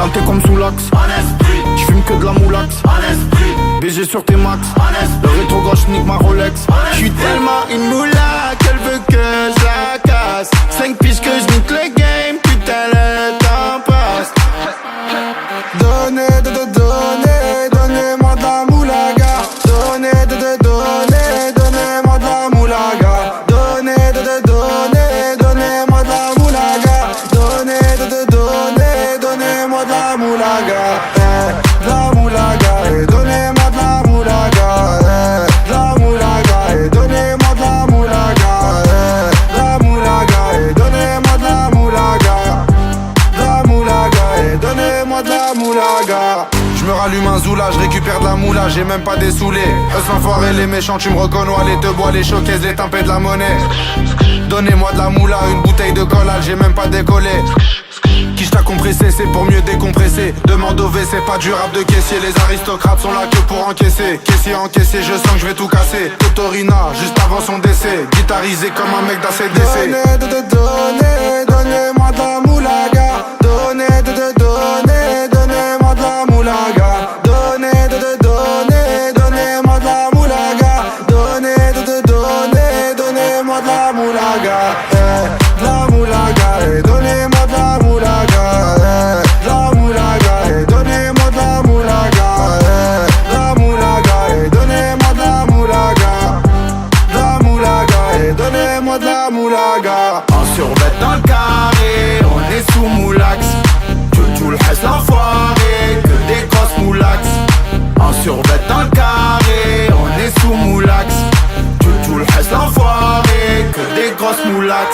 Dalté comme sous l'axe. J'fume que de la moulax. BG sur tes max. Le rétro gauche nique ma Rolex. J'suis tellement une moula qu'elle veut que je la casse. 5 piges que je nique le game, putain le temps passe. Donnez-moi de la moulaga. Donnez-moi de la moulaga. Donnez-moi de la moulaga. Donnez-moi de la moulaga. De la moulaga. Donnez-moi de la moulaga. De la moulaga. Donnez-moi de la moulaga. De la moulaga. Donnez-moi de la moulaga. De la moulaga. Donnez-moi de la moulaga. Je me rallume un zoula, je récupère de la moula, j'ai même pas des saoulés. Eux l'enfoiré, les méchants, tu me reconnais, les te bois, les showcases, les timpés de la monnaie. Donnez-moi de la moula, une bouteille de collage, j'ai même pas décollé. Qui t'a compressé, c'est pour mieux décompresser. Demande au V, c'est pas du rap de caissier. Les aristocrates sont là que pour encaisser. Caissier encaissé, je sens que je vais tout casser. Totorina, juste avant son décès. Guitarisé comme un mec d'ACDC. Donnez-moi de la moulaga. Donnez-moi de la moulaga. Donnez-moi de la moulaga. Donnez-moi de la moulaga. De la moulaga. Donnez-moi de la moulaga. De la moulaga. Donnez-moi de la moulaga. De la moulaga. Donnez-moi de la moulaga. De la moulaga. Donnez-moi de la moulaga. En survêt dans le carré, on est sous moulax. Tout le reste l'enfoiré, que des grosses moulax. En survêt dans le carré, on est sous moulax. Tout le reste l'enfoiré, que des grosses moulax.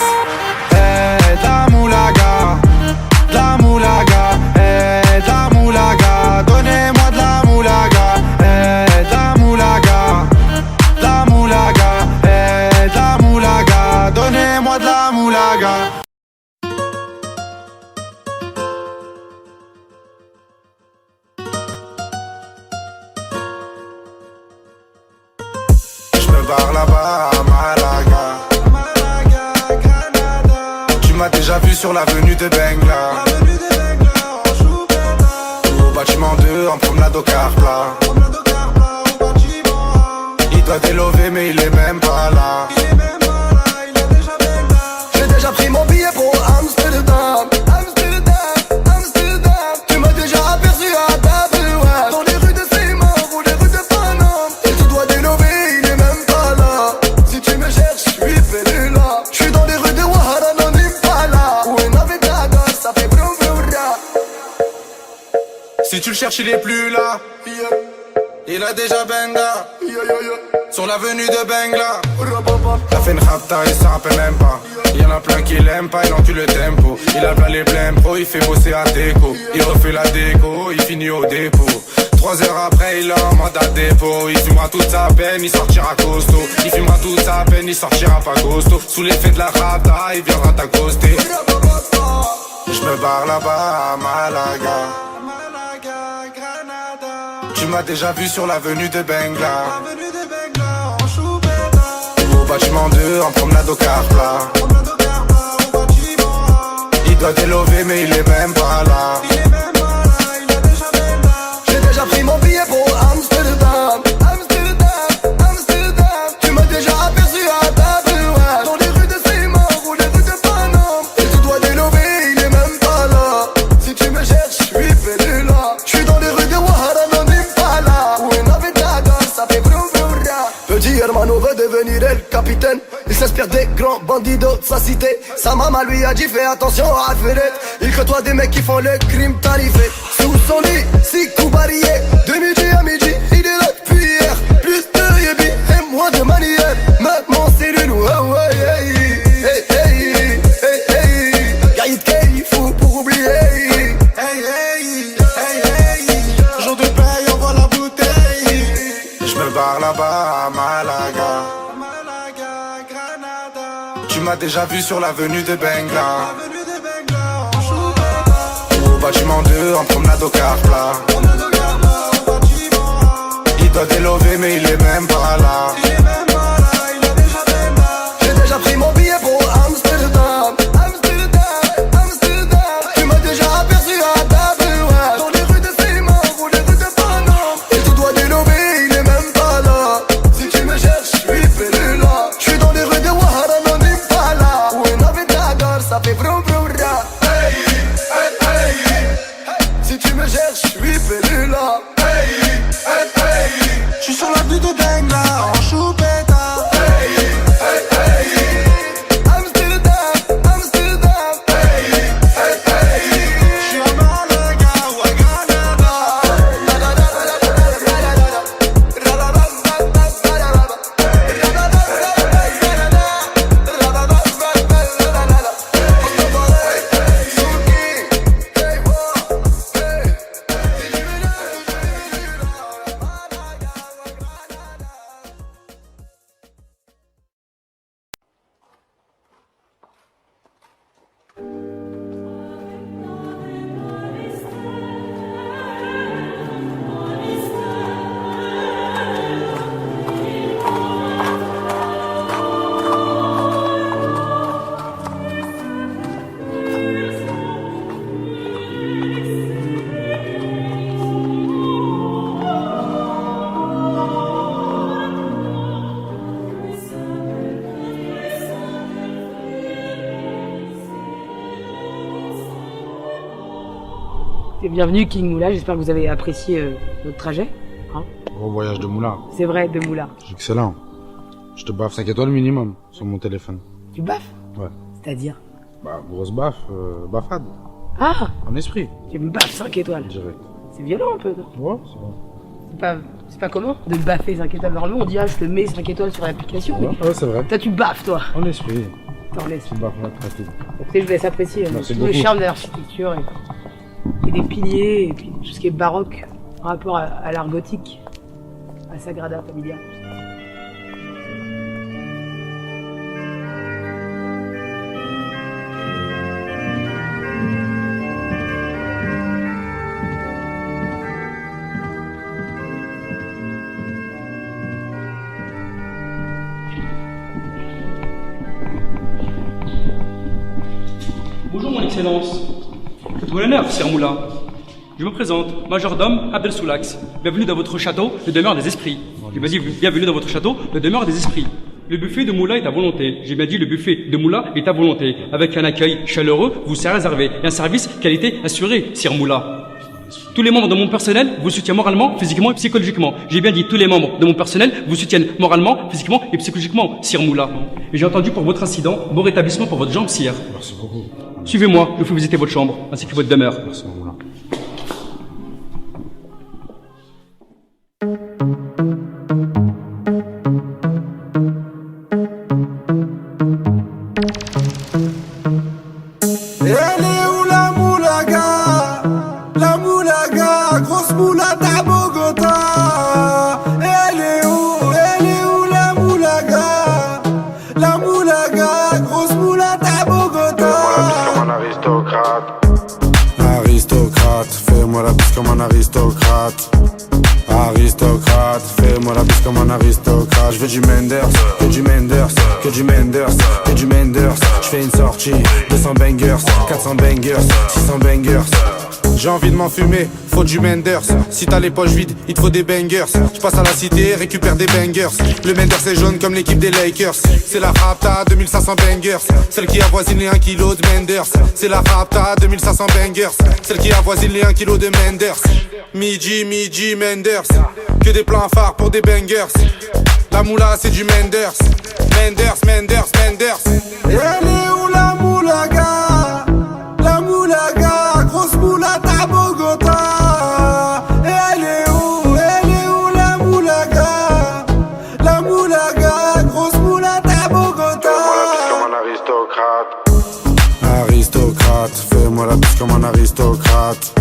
La moulaga, la moulaga, la moulaga. Donnez-moi de la moulaga, la moulaga, la moulaga, la moulaga. Donnez-moi de la moulaga. Barre là-bas à Malaga. Tu m'as déjà vu sur l'avenue de Bengla. Au bâtiment 2 en promenade au car plat. Il doit délover mais il est même pas là. J'ai déjà pris mon billet pour Amsterdam. Tu m'as déjà aperçu à Dublin. Dans les rues de Seymour ou les rues de Paname. Il te doit délover, il est même pas là. Si tu me cherches, je suis venu là. Je suis dans les rues de Ouahara, non Impala. Où est Navigator, ça fait broum broum. Si tu le cherches, il est plus là. Il a déjà Benga sur l'avenue de Bengla. T'as fait une rapta, il s'en rappelle même pas. Y'en a plein qui l'aiment pas, il encule le tempo. Il a plein les blèmes pro, il fait bosser à déco. Il refait la déco, il finit au dépôt. 3 heures après, il est en mandat dépôt. Il fumera toute sa peine, il sortira costaud. Il fumera toute sa peine, il sortira pas costaud. Sous l'effet de la rapta, il viendra t'accoster. Je me barre là-bas à Malaga. Tu m'as déjà vu sur l'avenue de Bengla. Au bâtiment 2 en promenade au car plat. Il doit délover mais il est même pas là. J'ai déjà pris mon billet pour Amsterdam. Tu m'as déjà aperçu à Dublin. Dans les rues de Seymour ou les rues de Paname. Il te doit délover, il est même pas là. Si tu me cherches, je suis venu là. Je suis dans les rues de Ouahara, non Impala. Où est Navigator, ça fait broum broum. Petit hermano veut devenir el capitaine. Il s'inspire des grands bandits de sa cité. Sa maman lui a dit fais attention à Alfred. Il côtoie des mecs qui font le crime tarifé. Sous son lit, 6 coups barillés. De midi à midi, il est là depuis hier. Plus de yébi et moins de manière. Maintenant c'est le loup, oh ouais, hey, hey, hey, hey, hey. Gaïd Kay, fou pour oublier. Hey, hey, hey, hey. Jour de paye, envoie la bouteille. Je me barre là-bas à Malaga. Tu m'as déjà vu sur l'avenue de Bengla. Au bâtiment 2 en promenade au car plat. Il doit délover mais il est même pas là. J'ai déjà pris mon billet pour Amsterdam. Tu m'as déjà aperçu à Dublin. étrangère, j'suis Pélula. Hey, hey, hey. J'suis sur la vie de dingue là, en choupetta. Hey, hey, hey. Amsterdam, Amsterdam. Hey, hey, hey. J'suis à Malaga ou à Granada. Bienvenue King Moula, j'espère que vous avez apprécié notre trajet. Hein, Gros voyage de Moula. c'est vrai, de Moula. Excellent. Je te baffe 5 étoiles minimum sur mon téléphone. Tu baffes? Ouais. C'est-à-dire? Bah, grosse baffe, baffade. Ah, En esprit, tu me baffes 5 étoiles. direct. C'est violent un peu, non? Ouais, c'est bon. C'est pas comment de baffer 5 étoiles. Normalement, on dit, ah, je te mets 5 étoiles sur l'application. Ouais, Mais ouais, c'est vrai. toi, tu baffes, toi. En esprit, T'en laisses. tu me baffes très tout. Écoutez, je vous laisse apprécier Merci tout le beaucoup. charme de l'architecture et des piliers, et puis tout ce qui est baroque en rapport à l'art gothique, à Sagrada Familia. Bonjour mon excellence. Faites-moi l'honneur, Sir Moula. Je me présente, majordome Abdel Soulax. Bienvenue dans votre château, le demeure des esprits. J'ai bien dit bienvenue dans votre château, le demeure des esprits. Le buffet de Moula est à volonté. J'ai bien dit le buffet de Moula est à volonté. Avec un accueil chaleureux, vous serez réservé. Et un service qualité assuré, Sir Moula. Tous les membres de mon personnel vous soutiennent moralement, physiquement et psychologiquement. J'ai bien dit tous les membres de mon personnel vous soutiennent moralement, physiquement et psychologiquement, Sir Moula. Et j'ai entendu pour votre incident, bon rétablissement pour votre jambe, Sire. Merci beaucoup. Suivez-moi, je vous fais visiter votre chambre, ainsi que votre demeure. Merci, Moula. Et elle est où la moulaga? La moulaga, grosse moulade à Bogota. Et elle est où la moulaga? La moulaga, grosse moulade à Bogota. Comme un aristocrate. Aristocrate, fais-moi la bise comme un aristocrate. Aristocrate, fais-moi la bise comme un aristocrate. Je veux du Menders, que du Menders, que du Menders, que du Menders. Je fais une sortie, 200 bangers, 400 bangers, 600 bangers. J'ai envie de m'enfumer, faut du Menders. Si t'as les poches vides, il te faut des bangers. Je passe à la cité, récupère des bangers. Le Menders est jaune comme l'équipe des Lakers. C'est la Rapta, 2500 bangers. Celle qui avoisine les 1 kg de Menders. C'est la Rapta, 2500 bangers. Celle qui avoisine les 1 kg de Menders. Midi, Menders. Que des plans phares pour des bangers. La moula c'est du Menders. Menders. Et elle est où la moulaga? La moulaga, grosse moulade à Bogota. Et elle est où la moulaga? La moulaga, grosse moulade à Bogota. Comme un aristocrate. Aristocrate, fais-moi la bise comme un aristocrate.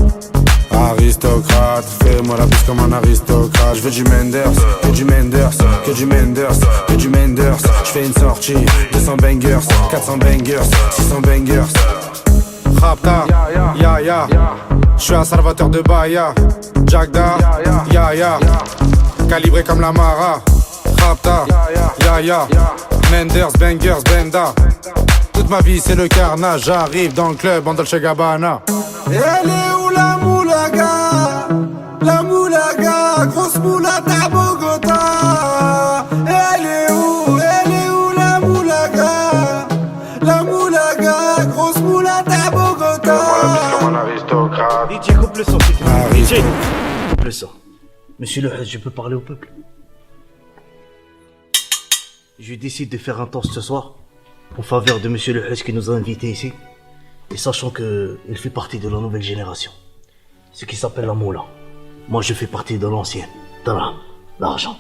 Aristocrate, fais-moi la bise comme un aristocrate. Je veux du Menders, que du Menders, que du Menders, que du Menders. Je fais une sortie, 200 bangers, 400 bangers, 600 bangers. Rapta, ya. Je suis un salvateur de Bahia. Jagda, ya. Calibré comme la Mara. Rapta, ya. Menders, bangers, benda. Toute ma vie c'est le carnage. J'arrive dans le club en Dolce Gabbana. Et elle est où la moulaga? La moulaga, grosse moulade à Bogota. Et elle est où la moulaga? La moulaga, grosse moulade à Bogota. Comme un aristocrate. coupe le son, s'il te plaît. Aristo. DJ, coupe le son. Monsieur le Hajj, je peux parler au peuple? Je décide de faire un toast ce soir en faveur de Monsieur le Hajj qui nous a invités ici. Et sachant que il fait partie de la nouvelle génération, ce qui s'appelle la moula. Moi, je fais partie de l'ancienne. L'argent.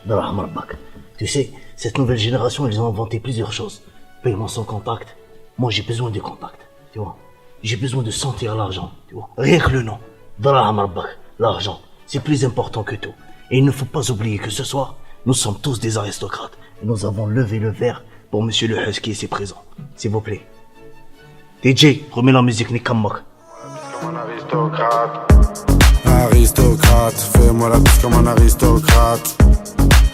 Rabbak. Tu sais, cette nouvelle génération, ils ont inventé plusieurs choses. Paiement sans contact. Moi, j'ai besoin de contact. Tu vois? J'ai besoin de sentir l'argent. Tu vois? Rien que le nom. Rabbak. L'argent. C'est plus important que tout. Et il ne faut pas oublier que ce soir, nous sommes tous des aristocrates. Et nous avons levé le verre pour Monsieur le Hajj qui est ici présent. S'il vous plaît. DJ, remets la musique Nikamak. Comme un aristocrate. Aristocrate, fais-moi la bise comme un aristocrate.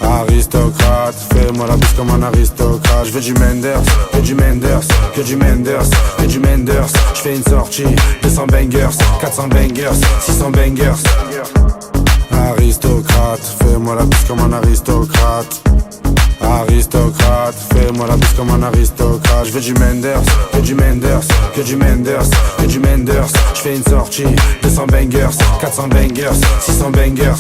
Aristocrate, fais-moi la bise comme un aristocrate. Je veux du Menders, que du Menders, que du Menders, que du Menders. Je fais une sortie, 200 bangers, 400 bangers, 600 bangers. Aristocrate, fais-moi la bise comme un aristocrate. Aristocrate, fais-moi la bise comme un aristocrate. Je veux du Menders, que du Menders, que du Menders, que du Menders. Je fais une sortie, 200 bangers, 400 bangers, 600 bangers.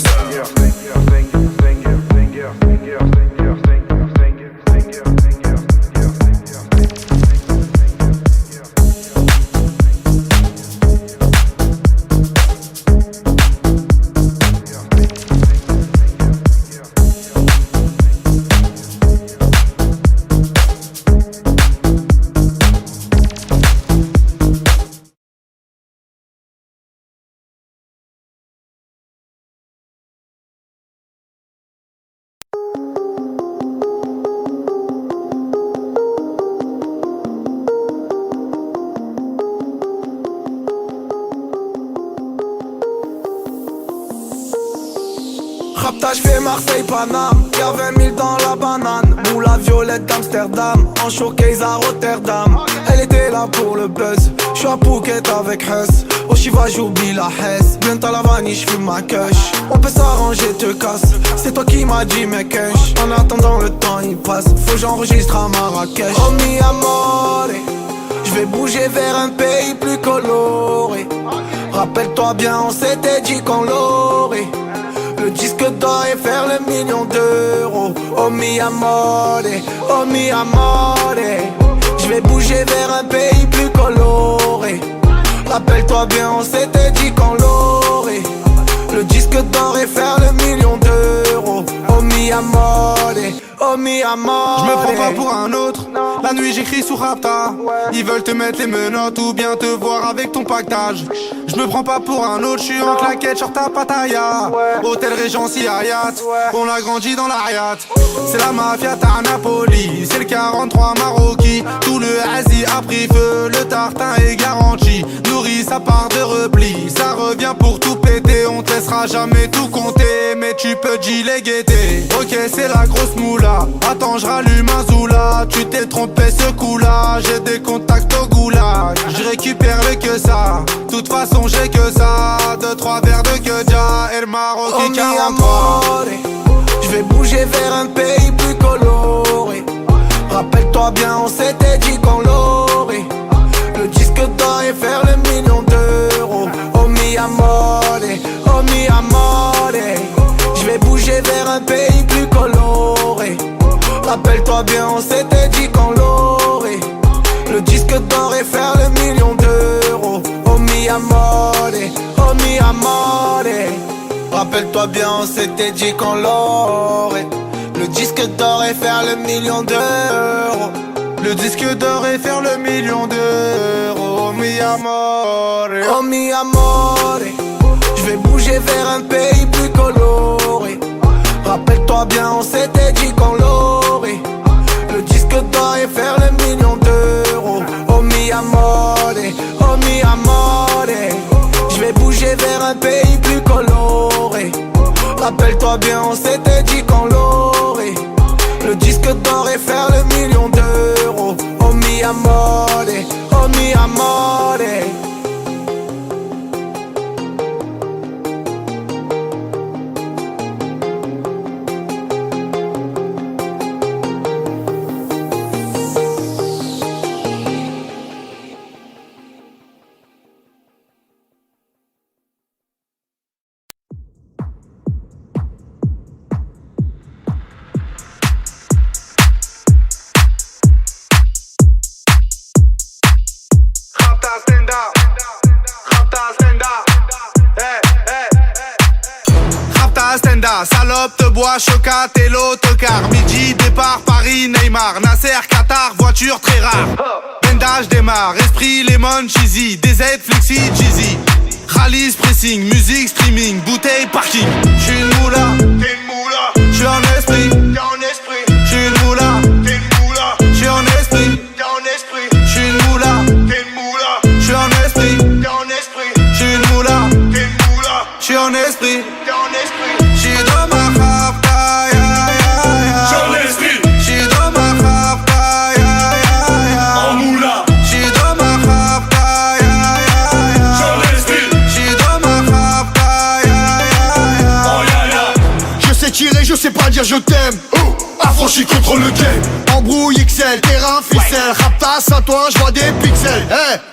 Rapta, j'fais Marseille, Paname. Y'a 20 000 dans la banane. Moula violette d'Amsterdam. En showcase à Rotterdam. Elle était là pour le buzz. J'suis à Phuket avec Hess. Au Chiva, j'oublie la Hesse. Bientôt à la vanille, j'fume ma kush. On peut s'arranger, te casse. C'est toi qui m'as dit, mes cash. En attendant, le temps il passe. Faut que j'enregistre à Marrakech. Oh mi amore. J'vais bouger vers un pays plus coloré. Rappelle-toi bien, on s'était dit qu'on l'aurait. Le disque d'or et faire le million d'euros. Oh mi amore, oh mi amore. J'vais bouger vers un pays plus coloré. Rappelle-toi bien, on s'était dit qu'on l'aurait. Le disque d'or et faire le million d'euros. Oh mi amore, oh mi amore. Je me prends pas pour un autre. La nuit j'écris sous Rapta. Ils veulent te mettre les menottes ou bien te voir avec ton pactage. Je me prends pas pour un autre, je suis en claquette sur ta pataya. Hôtel Regency Hayat, on a grandi dans l'Ariat. C'est la mafia à Napoli, c'est le 43 Maroki. Tout le Asie a pris feu, le tartin est garanti. Nourris sa part de repli, ça revient pour tout péter. On te laissera jamais tout compter, mais tu peux dealer guetter. Ok, c'est la grosse moula, attends je rallume un zoula. Tu t'es trompé ce coup-là, j'ai des contacts au goulag. Je récupère le que ça, toute façon j'ai que ça. 2-3 verres de Kedja et le Maroc Oh mi 43. amore, j'vais bouger vers un pays plus coloré. Rappelle-toi bien, on s'était dit qu'on l'aurait. Le disque d'or et faire le million d'euros. Oh mi amore, oh mi amore. J'vais bouger vers un pays plus coloré. Rappelle-toi bien, on s'était dit qu'on l'aurait. Le disque d'or et faire le million d'euros. Oh mi amore, oh mi amore. Rappelle-toi bien, on s'était dit qu'on l'aurait. Le disque d'or et faire le million d'euros. Le disque d'or et faire le million d'euros. Oh mi amore, Oh mi amore. J'vais bouger vers un pays plus coloré. Rappelle-toi bien, on s'était dit qu'on l'aurait. Le disque d'or et faire le million d'euros. Oh mi amore, oh mi amore. J'vais bouger vers un pays plus coloré. Rappelle-toi bien, on s'était dit qu'on l'aurait. Le disque d'or et faire le million d'euros. Oh mi amore, oh mi amore. Moula, salope, te bois, chocat et l'autocar. Midi, départ, Paris, Neymar. Nasser, Qatar, voiture très rare. Bendage démarre, esprit, lemon, cheesy. DZ, flexi, cheesy. Khalis, pressing, musique, streaming. Bouteille, parking. J'suis une moula, t'es une moula. J'suis en esprit, t'es en esprit. J'suis une moula, t'es une moula. J'suis en esprit, t'es en esprit. J'suis une moula, t'es une moula. J'suis en esprit, t'es en esprit. J'suis une moula, t'es une moula. J'suis en esprit, t'es en esprit. J'suis dans ma rapta, ya ya ya. J'suis en esprit. J'suis dans ma rapta, ya ya ya. En moula. J'suis dans ma rapta, ya ya ya. J'suis en esprit. J'suis dans ma rapta, ya ya ya. Oh ya ya. Je sais tirer, je sais pas dire je t'aime. Affranchi contre le game. Embrouille XL, terrain ficelle. Raptas à toi, je vois des pixels.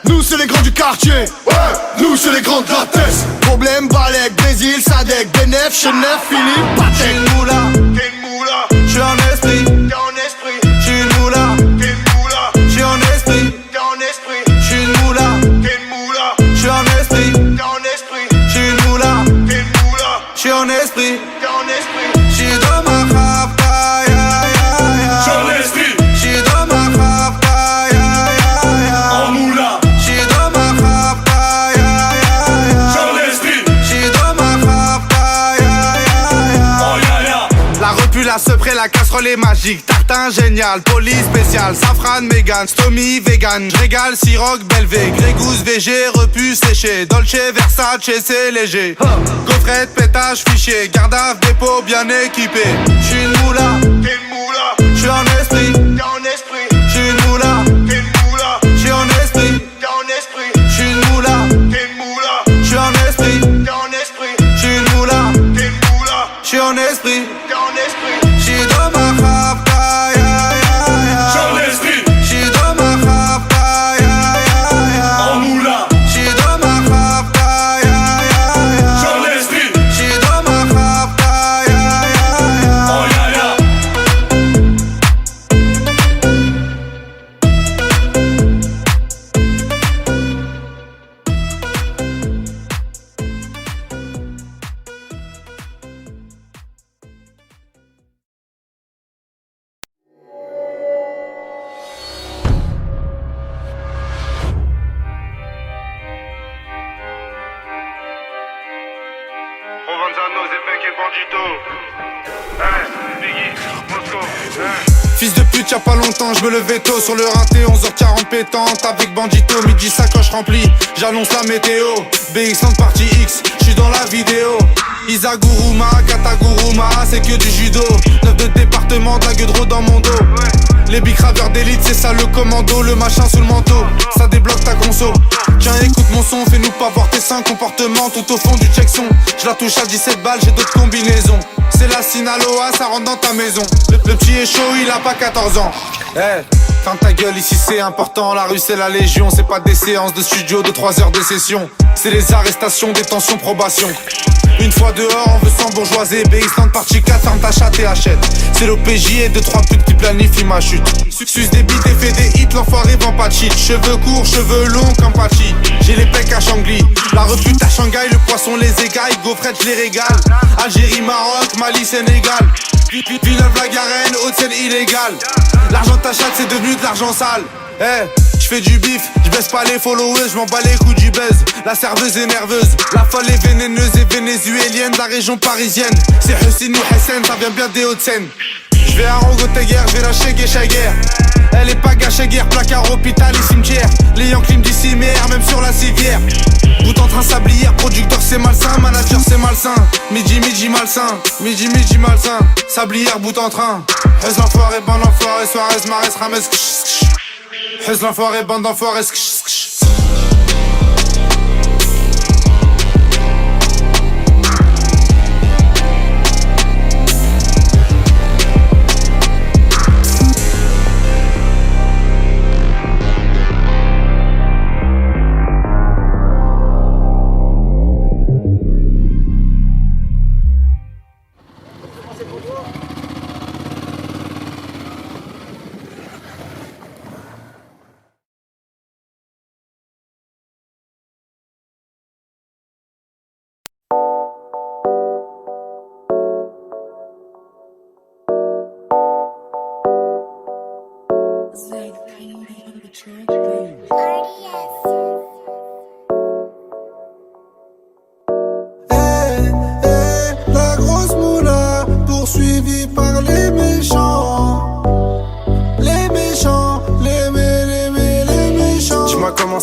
Nous c'est les grands du quartier. Ouais, nous c'est les grands de la tête. Problème, Balek, Brésil, Sadek, Benef, Chenef, Philippe, J'suis Patek. une moula, t'es une moula. J'suis en esprit, t'es en esprit. J'suis une moula, t'es une moula. J'suis en esprit, t'es en esprit. J'suis une moula, t'es une moula. J'suis en esprit, t'es en esprit. J'suis une moula, t'es une moula. J'suis en esprit, t'es en esprit. J'suis dans ma rapta, ya ya ya. J'suis en esprit. J'suis dans ma rapta, ya ya ya. En moula. J'suis dans ma rapta, ya ya ya. J'suis en esprit. J'suis dans ma rapta, ya ya ya. Oh ya ya. La repu, la sepré, la casserole est magique. Tartin génial, police spécial. Safran, mégan, stomy, vegan. J'régale, siroc, belvé. Grégousse, VG, repu, séché. Dolce, Versace, c'est léger. Gaufrette, pétage, fichier. Garde à dépôt, bien équipé. J'suis une moula, t'es une moula. J'suis en esprit, t'es en esprit. J'suis une moula, t'es une moula. J'suis en esprit, t'es en esprit. J'suis une moula, t'es une moula. J'suis en esprit, t'es en esprit. J'suis une moula, t'es une moula. J'suis en esprit, t'es en esprit. J'suis dans ma rapta, ya ya ya. J'suis en esprit. J'suis dans ma rapta, ya ya ya. En moula. J'suis dans ma rapta, ya ya ya. J'suis en esprit. J'suis dans ma rapta, ya ya ya. Oh ya ya. Provenzano, Zepek et Bandito. Biggie, Moscow. Fils de pute, y'a pas longtemps, je me levais tôt sur le rinté, 11h40 pétante avec Bandito, midi sacoche remplie, j'annonce la météo. BX1 partie X, j'suis dans la vidéo. Isaguruma, Kataguruma, c'est que du judo. 9 de département, de la gueudreau dans mon dos. Les bicraveurs d'élite, c'est ça le commando, le machin sous le manteau, ça débloque ta conso. Tiens écoute mon son, fais-nous pas voir tes seins, comportement tout au fond du check son. Je la touche à 17 balles, j'ai d'autres combinaisons. C'est la Sinaloa, ça rentre dans ta maison. Le petit est chaud, il a pas 14 ans. Ferme ta gueule, ici c'est important. La rue c'est la légion, c'est pas des séances de studio de 3 heures de session. C'est les arrestations, détention, probation. Une fois dehors, on veut s'embourgeoiser. BX1 partie 4, ferme ta chatte et achète. C'est l'OPJ et 2-3 putes qui planifient ma chute. Suce des bites et fait des hits, l'enfoiré vend pas de shit. Cheveux courts, cheveux longs comme Pachi. J'ai les pecs à Shangri, la repute à Shanghai. Le poisson les égaille, gaufrette je les régale. Algérie, Maroc, Mali, Sénégal. Villeneuve-la-Garenne, Haute-Seine illégale. L'argent de ta chatte c'est devenu de l'argent sale. J'fais du bif, j'baisse pas les followers, j'm'en bats les coups du buzz. La serveuse est nerveuse, la folle est vénéneuse et vénézuélienne de la région parisienne. C'est Hussein ou Hessen, ça vient bien des Hauts-de-Seine. J'vais à Rangoteguer, j'vais lâcher Guéchaguer. Elle est pas gâchée guerre, placard, hôpital et cimetière. Les Yankees d'ici mère, même sur la civière. Bout en train sablière, producteur c'est malsain, manager c'est malsain. Midi malsain, midi malsain. Sablière, bout en train. Heuze l'enfoiré, bande l'enfoiré, Suarez, Marès, Rames. Heuze l'enfoiré, bande d'enfoirés.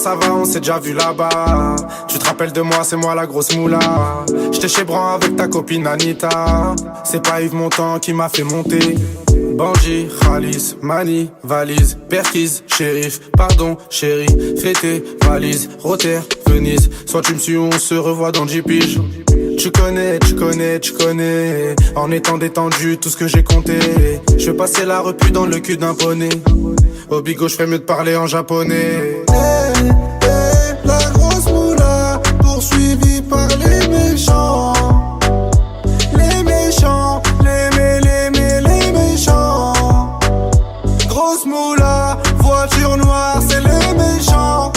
ça va, on s'est déjà vu là-bas. Tu te rappelles de moi, c'est moi la grosse moula. J'étais chez Bran avec ta copine Anita. C'est pas Yves Montand qui m'a fait monter. Bandit, Khalis, Mani, valise, Perquise, shérif, pardon, chérie, fêté, valise, Rotter, Venise. Soit tu me suis, on se revoit dans 10 piges. Tu connais, en étant détendu, tout ce que j'ai compté. Je vais passer la repu dans le cul d'un poney. Au bigot, je ferais mieux de parler en japonais. La grosse moula, poursuivie par les méchants. Les méchants, les méchants. Grosse moula, voiture noire, c'est les méchants.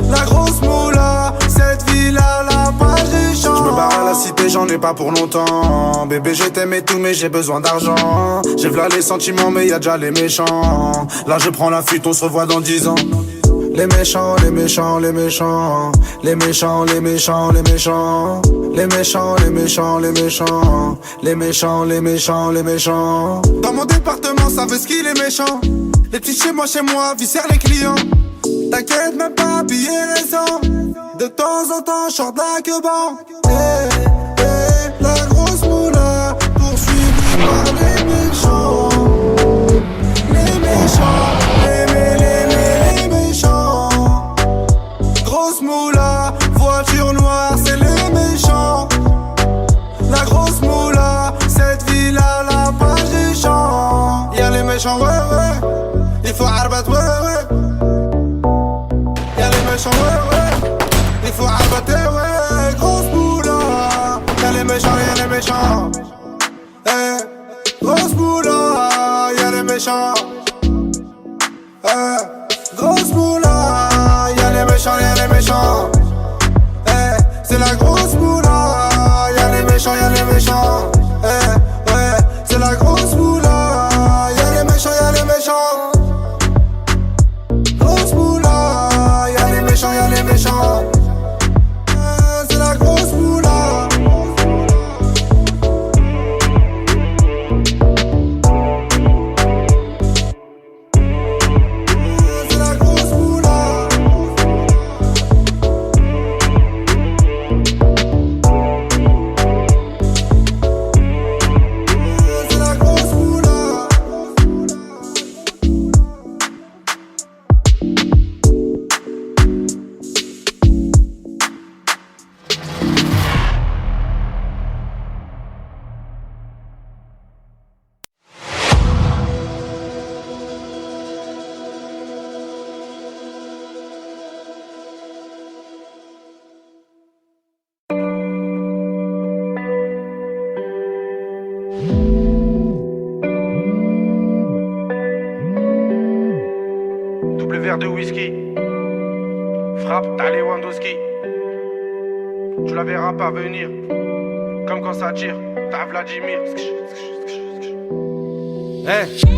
La grosse moula, cette ville-là, la page des champs. Je me barre à la cité, j'en ai pas pour longtemps. Bébé, je t'aime et tout, mais j'ai besoin d'argent. J'ai v'là les sentiments, mais y'a déjà les méchants. Là, je prends la fuite, on se revoit dans 10 ans. Les méchants, les méchants, les méchants. Les méchants, les méchants, les méchants. Les méchants, les méchants, les méchants. Les méchants, les méchants, les méchants. Dans mon département, ça veut ce qu'il est méchant. Les petits chez moi, viscèrent les clients. T'inquiète même pas, billet récent. De temps en temps, short la queue-ban. La grosse moula, poursuivie par les méchants. Les méchants, les méchants. Grosse moula, voiture noire, c'est les méchants. La grosse moula, cette ville-là, la page des champs. Y'a les méchants, ouais. Il faut arbat, ouais. Y'a les méchants, ouais. Il faut arbater, ouais. Grosse moula. Y'a les méchants. Grosse moula. Y'a les méchants. Grosse moula. Y'a les méchants. C'est la grosse moula. Y'a les méchants. Ouais. C'est la grosse moula. Y'a les méchants. Grosse moula, y'a les méchants. C'est la grosse moula. C'est la grosse moula. C'est la grosse moula. Double verre de whisky. Frappe, t'as Lewandowski. Tu la verras pas venir. Comme quand ça tire, t'as Vladimir.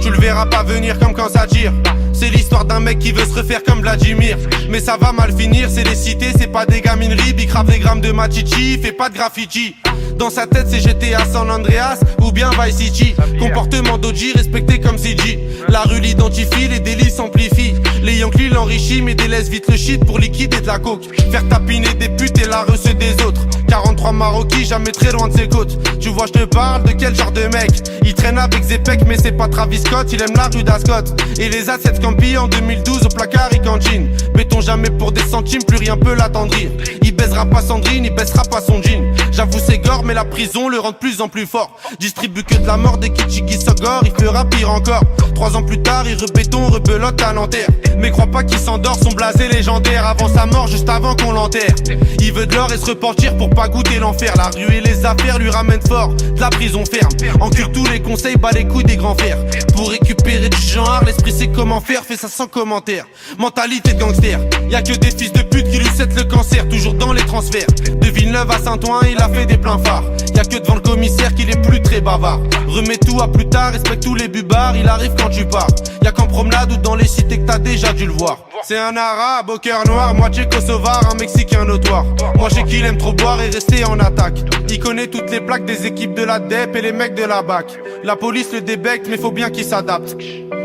Tu le verras pas venir comme quand ça tire. C'est l'histoire d'un mec qui veut se refaire comme Vladimir. Mais ça va mal finir, c'est les cités, c'est pas des gamineries. Big grave des grammes de machichi, il fait pas de graffiti. Dans sa tête c'est GTA San Andreas ou bien Vice City. Comportement d'OG respecté comme CG. La rue l'identifie, les délits s'amplifient. Les Yankees l'enrichissent mais délaissent vite le shit pour liquider de la coke. Faire tapiner des putes et la receux des autres. 43 Maroquis, jamais très loin de ses côtes. Tu vois je te parle de quel genre de mec. Il traîne avec Zepek mais c'est pas Travis Scott. Il aime la rue d'Ascot. Et les assets Campi en 2012 au placard et cantine. Béton jamais pour des centimes, plus rien peut l'attendrir. Il baisera pas Sandrine, il baissera pas son jean. J'avoue c'est gore mais la prison le rend de plus en plus fort. Distribue que de la mort des Kichigi Sogor, il fera pire encore. 3 ans plus tard il rebéton, rebelote à Nanterre. Mais crois pas qu'il s'endort, son blasé légendaire. Avant sa mort, juste avant qu'on l'enterre. Il veut de l'or et se repentir pour pas goûter l'enfer. La rue et les affaires lui ramènent fort, de la prison ferme. Encule tous les conseils, bat les couilles des grands fers. Pour récupérer du genre, l'esprit sait comment faire, fait ça sans commentaire. Mentalité de gangster, y'a que des fils de pute qui lui cèdent le cancer. Toujours dans les transferts, de Villeneuve à Saint-Ouen, il a fait des pleins phares. Y'a que devant le commissaire qu'il est plus très bavard. Remets tout à plus tard, respecte tous les bubards, il arrive quand tu pars. Y'a qu'en promenade ou dans les cités que t'as déjà dû le voir. C'est un arabe au cœur noir, moitié kosovar, un mexicain notoire. Moi j'ai qu'il aime trop boire et rester en attaque. Il connaît toutes les plaques des équipes de la DEP et les mecs de la BAC. La police le débecte mais faut bien qu'il s'adapte.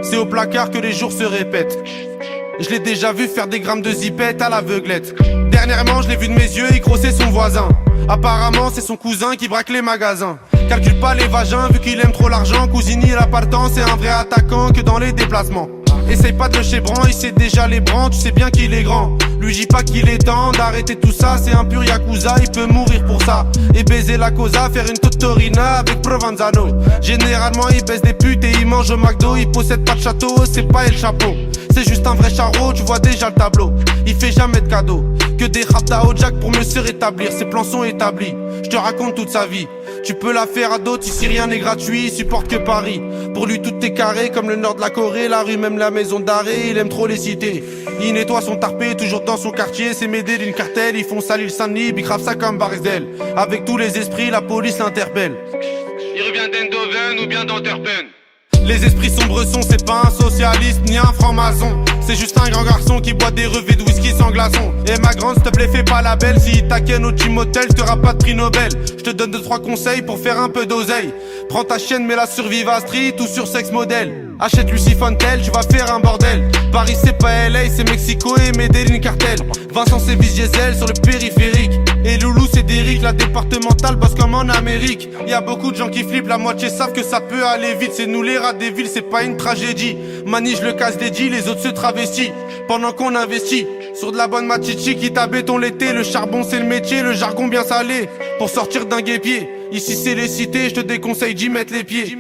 C'est au placard que les jours se répètent. Je l'ai déjà vu faire des grammes de zipette à l'aveuglette. Dernièrement je l'ai vu de mes yeux, il crossait son voisin. Apparemment c'est son cousin qui braque les magasins. Calcule pas les vagins vu qu'il aime trop l'argent. Cousini il a pas le temps, c'est un vrai attaquant que dans les déplacements. Essaye pas de le chébran, il sait déjà les brans, tu sais bien qu'il est grand. Lui dis pas qu'il est temps d'arrêter tout ça, c'est un pur yakuza, il peut mourir pour ça. Et baiser la cosa, faire une totorina avec Provenzano. Généralement il baisse des putes et il mange au McDo. Il possède pas de château, c'est pas El Chapeau. C'est juste un vrai charreau, tu vois déjà le tableau. Il fait jamais de cadeaux, que des raptas au jack pour mieux se rétablir. Ses plans sont établis, je te raconte toute sa vie. Tu peux la faire à d'autres, ici rien n'est gratuit, il supporte que Paris. Pour lui tout est carré, comme le nord de la Corée, la rue même la maison d'arrêt, il aime trop les cités. Il nettoie son tarpé, toujours dans son quartier, c'est m'aider d'une cartel, ils font salir le Saint-Denis, bicrave ça comme Barzel. Avec tous les esprits, la police l'interpelle. Il revient d'Eindhoven ou bien d'Antwerpen. Les esprits sombres sont, c'est pas un socialiste ni un franc-maçon. C'est juste un grand garçon qui boit des revêts de whisky sans glaçon. Et ma grande, s'il te plaît, fais pas la belle. Si t'aquène au team hotel, j't'auras pas de prix Nobel. J'te donne 2-3 conseils pour faire un peu d'oseille. Prends ta chienne, mets-la sur Viva Street ou sur Sex Model. Achète Lucy Fontel, tu vas faire un bordel. Paris c'est pas LA, c'est Mexico et Medellin cartel. Vincent c'est Diesel sur le périphérique. Et Loulou c'est Derrick, la départementale bosse comme en Amérique. Y'a beaucoup de gens qui flippent, la moitié savent que ça peut aller vite. C'est nous les rats des villes, c'est pas une tragédie. Mani je le casse des dits, les autres se travestissent. Pendant qu'on investit sur de la bonne machichi qui t'a béton l'été. Le charbon c'est le métier, le jargon bien salé. Pour sortir d'un guépier, ici c'est les cités, je te déconseille d'y mettre les pieds.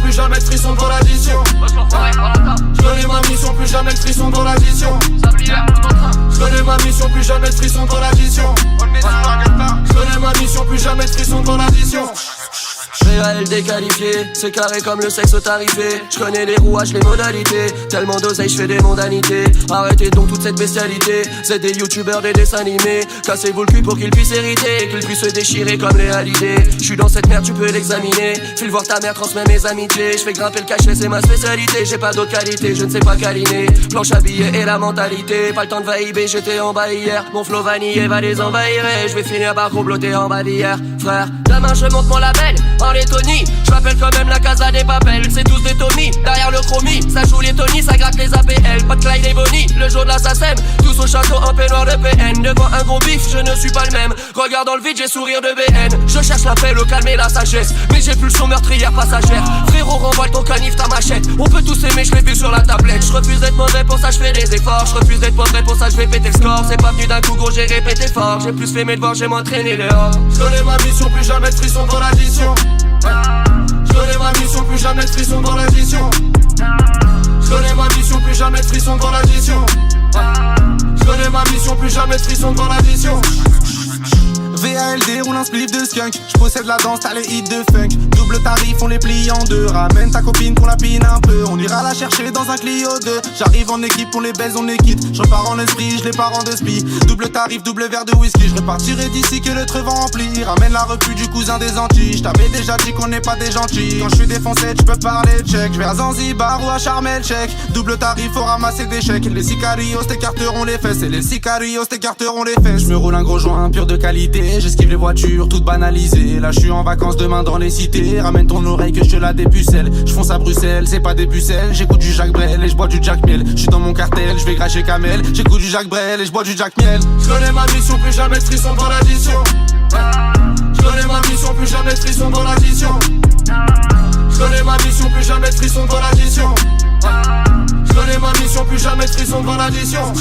Plus jamais de frisson dans l'addition. Je connais ma mission, plus jamais de frisson dans l'addition. Je connais ma mission, plus jamais de frisson dans l'addition. Je connais ma mission, plus jamais de frisson dans l'addition. Réel déqualifié, c'est carré comme le sexe tarifé. Je connais les rouages, les modalités. Tellement d'oseille, je fais des mondanités. Arrêtez donc toute cette bestialité. C'est des youtubeurs, des dessins animés. Cassez-vous le cul pour qu'ils puissent hériter, qu'ils puissent se déchirer comme les Hallyday. Je suis dans cette merde, tu peux l'examiner. File voir ta mère, transmets mes amitiés. Je fais grimper le cachet, c'est ma spécialité. J'ai pas d'autre qualité, je ne sais pas câliner. Planche à billets et la mentalité. Pas le temps de vibrer, j'étais en bas hier. Mon flow vanillé va les envahir et je vais finir par comploter en bas d'hier. Frère, demain je monte mon label en Lettonie, je m'appelle quand même la casa des papels. C'est tous des Tommy, derrière le chromie. Ça joue les Tony, ça gratte les APL. Pas de Clyde et Bonnie, le jour de la SACEM. Tous au château en peignoir de PN. Devant un gros bif, je ne suis pas le même. Regarde dans le vide, j'ai sourire de BN. Je cherche la paix, le calme et la sagesse. Mais j'ai plus le son meurtrière passagère. Frérot, renvoie ton canif, ta machette. On peut tous aimer, je l'ai vu sur la tablette. Je refuse d'être mauvais, pour ça je fais des efforts. Je refuse d'être mauvais, pour ça je vais péter le score. C'est pas venu d'un coup, gros, j'ai répété fort. J'ai plus fait mes devoirs, j'ai m'entraîné dehors. Je connais ma mission, plus jamais de frisson dans l'addition. Je connais ma mission, plus jamais de frisson dans l'addition. Je connais ma mission, plus jamais de frisson dans l'addition. Je connais ma mission, plus jamais de frisson dans l'addition. VALD roule un spliff de skunk. J'possède la danse, t'as les hits de funk. Double tarif, on les plie en deux. Ramène ta copine qu'on la pine un peu. On ira la chercher dans un Clio 2. J'arrive en équipe, on les baise, on les quitte. J'repars en esprit, j'les pars en de spi. Double tarif, double verre de whisky. J'repartirai d'ici que le treu va remplir. Ramène la repu du cousin des Antilles. J't'avais déjà dit qu'on n'est pas des gentils. Quand j'suis défoncé, j'peux parler tchèque. J'vais à Zanzibar ou à Sharm el Sheikh. Double tarif, faut ramasser des chèques. Les sicarios t'écarteront les fesses. Et les sicarios t'écarteront les fesses. J'me roule un gros joint pur de qualité. J'esquive les voitures toutes banalisées. Là j'suis en vacances demain dans les cités. Ramène ton oreille que je te la dépucelle. J'fonce à Bruxelles, c'est pas des pucelles. J'écoute du Jacques Brel et j'bois du Jack Miel. J'suis dans mon cartel, j'vais cracher Kamel. J'écoute du Jacques Brel et j'bois du Jack Miel. J'connais ma mission, plus jamais de frisson dans l'addition. J'connais ma mission, plus jamais de frisson dans l'addition. J'connais ma mission, plus jamais de frisson devant l'addition. J'connais ma mission, plus jamais de frisson devant l'addition.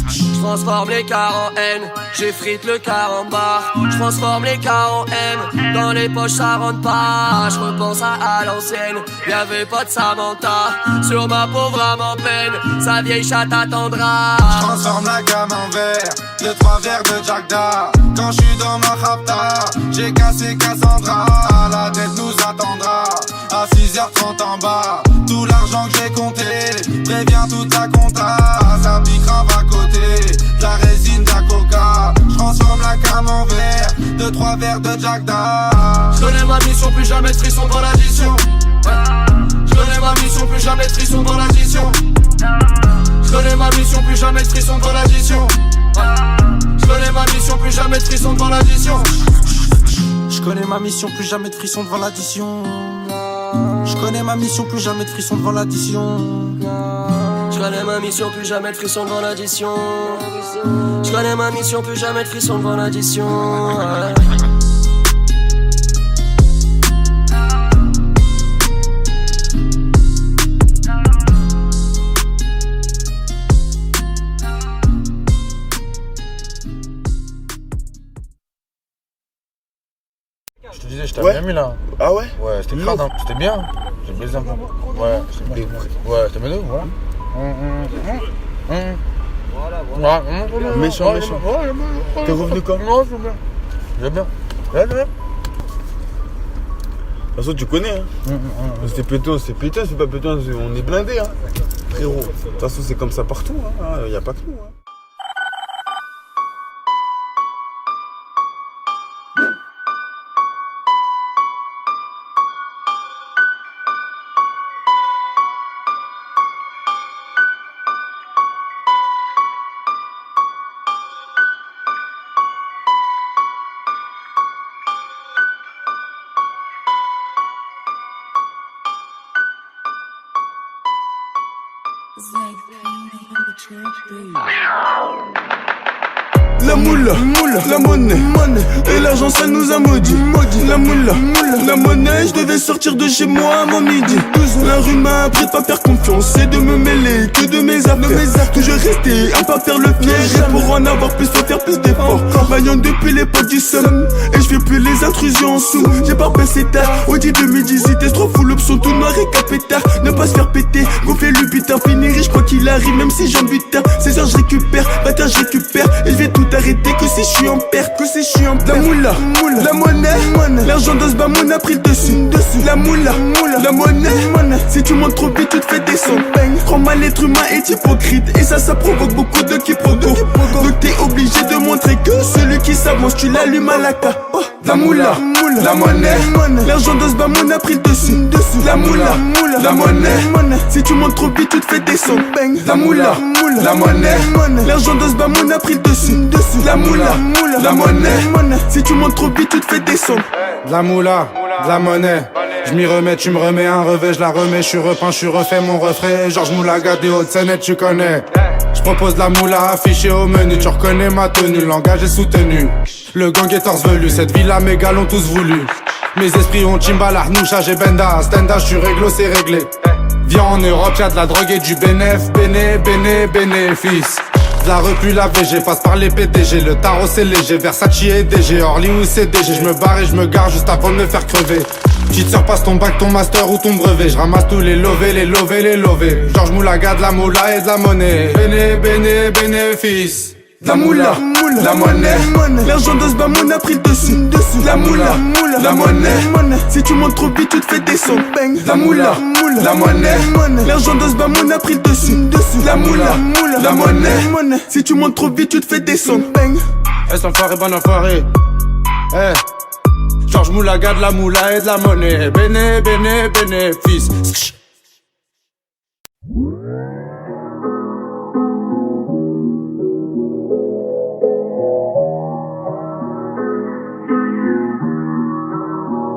J'transforme les cars en haine, j'effrite le car en barre. J'transforme les cars en haine, dans les poches ça rentre pas. J'repense à l'ancienne, y'avait pas de Samantha. Sur ma pauvre âme en peine, sa vieille chatte attendra. J'transforme la gamme en verre, 2-3 verres de Jackda. Quand j'suis dans ma rapta, j'ai cassé Cassandra. La tête nous attendra, à 6h30 en bas. Tout l'argent que j'ai compté, préviens toute la compta. Ça pique grave à côté, de la résine, de la coca. J'transforme la gamme en verre, 2-3 verres de Jackda. J'connais ma mission, plus jamais de frisson dans l'addition. J'connais ma mission, plus jamais de frisson dans l'addition. J'connais ma mission, plus jamais de frisson dans l'addition. J'connais ma mission, plus jamais de frisson devant l'addition. J'connais ma mission, plus jamais de frisson devant l'addition. J'connais ma mission, plus jamais de frisson devant l'addition. J'connais ma mission, plus jamais de frisson devant l'addition. J'connais ma mission, plus jamais de frisson devant l'addition. Je te disais, je t'avais bien mis là. Ah ouais? Ouais, c'était crade, hein. C'était bien. J'ai baisé un peu. Ouais, c'était bien. Ouais, c'était bien, voilà. Méchant, méchant. T'es revenu quand? Non, c'est bien. J'ai bien. Ouais, c'est bien. De toute façon, tu connais, hein. C'est péton, c'est pas péton, on est blindé, hein. Frérot. De toute façon, c'est comme ça partout, hein. Y a pas que nous, hein. La moula, la monnaie, et l'argent ça nous a maudit. La moula, la monnaie, je devais sortir de chez moi avant midi. La rue m'a appris de pas faire confiance et de me mêler que de mes affaires. Toujours rester à pas faire le piège, et pour en avoir plus faut faire plus d'efforts. Maillon depuis les potes du somme, et je fais plus les intrusions en sous. J'ai pas passé tard, Audi 2018, et trop fou l'option tout noir et capétard. Ne pas se faire péter, gonfler le butin, finir je crois qu'il arrive même si j'en butin. 16 heures je récupère, bâtard je récupère, et je vais tout arrêter que si je suis en perte, La moula, la monnaie, l'argent d'Osbam on a pris le dessus. La moula, la monnaie, si tu montes trop vite tu te fais descendre. Trop mal l'être humain est hypocrite, et ça provoque beaucoup de quiproquos. Donc t'es obligé de montrer que celui qui s'avance tu l'allumes à la ca. La moula, la monnaie, l'argent d'Osbam on a pris le dessus. La moula, la monnaie, si tu montes trop vite tu te fais descendre. La moula, la monnaie, l'argent d'Osbam on a pris le dessus. La moula, la monnaie, si tu montes trop vite tu te fais descendre. La moula, la monnaie. Je m'y remets, tu me remets un revêt, je la remets, je suis repeint, je suis refait mon refrain. Georges Moulaga des Hauts-de-Seine, tu connais. Je propose la moula affichée au menu, tu reconnais ma tenue, le langage est soutenu. Le gang est torse velu, cette villa mes gars l'ont tous voulu. Mes esprits ont Chimba, Arnoucha, j'ai Benda, Stenda, je suis réglo, c'est réglé. Viens en Europe, y'a de la drogue et du bénéfice. La repu la VG, passe par les PDG. Le tarot c'est léger, Versace et DG. Orly ou CDG, je me barre et je me gare juste avant de me faire crever. Petite sœur, passe ton bac, ton master ou ton brevet. Je ramasse tous les lovés. Georges Moulaga, de la moula et de la monnaie. Bénéfice. La moula, la monnaie, l'argent d'Osbam on a pris le dessus. La moula, la monnaie, si tu montes trop vite tu te fais descendre. La moula, la monnaie, l'argent d'Osbam on a pris le dessus. La moula, la monnaie, si tu montes trop vite tu te fais descendre. Est-ce enfoiré, bon enfoiré. Georges Moulaga, de la moula et de la monnaie. Bénéfice.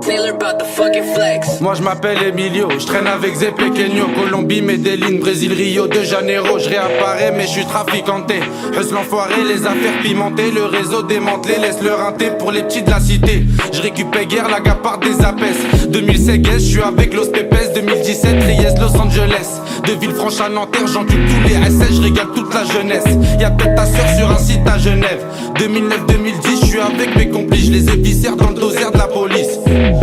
Taylor they're about to fucking flex. Moi je m'appelle Emilio, je traîne avec Zé Pequeño, Colombie, Medellin, Brésil, Rio de Janeiro. Je réapparais mais je suis traficanté. Hustle l'enfoiré, les affaires pimentées, le réseau démantelé, laisse le rinté pour les petits de la cité. Je récupère guerre la gapard des apes. 2016, je suis avec Los Pepes. 2017, Trieste, Los Angeles. De Villefranche à Nanterre, j'encule tous les SS, je régale toute la jeunesse. Y'a peut-être ta sœur sur un site à Genève. 2009-2010, je suis avec mes complices, je les éviscère dans le dossier de la police.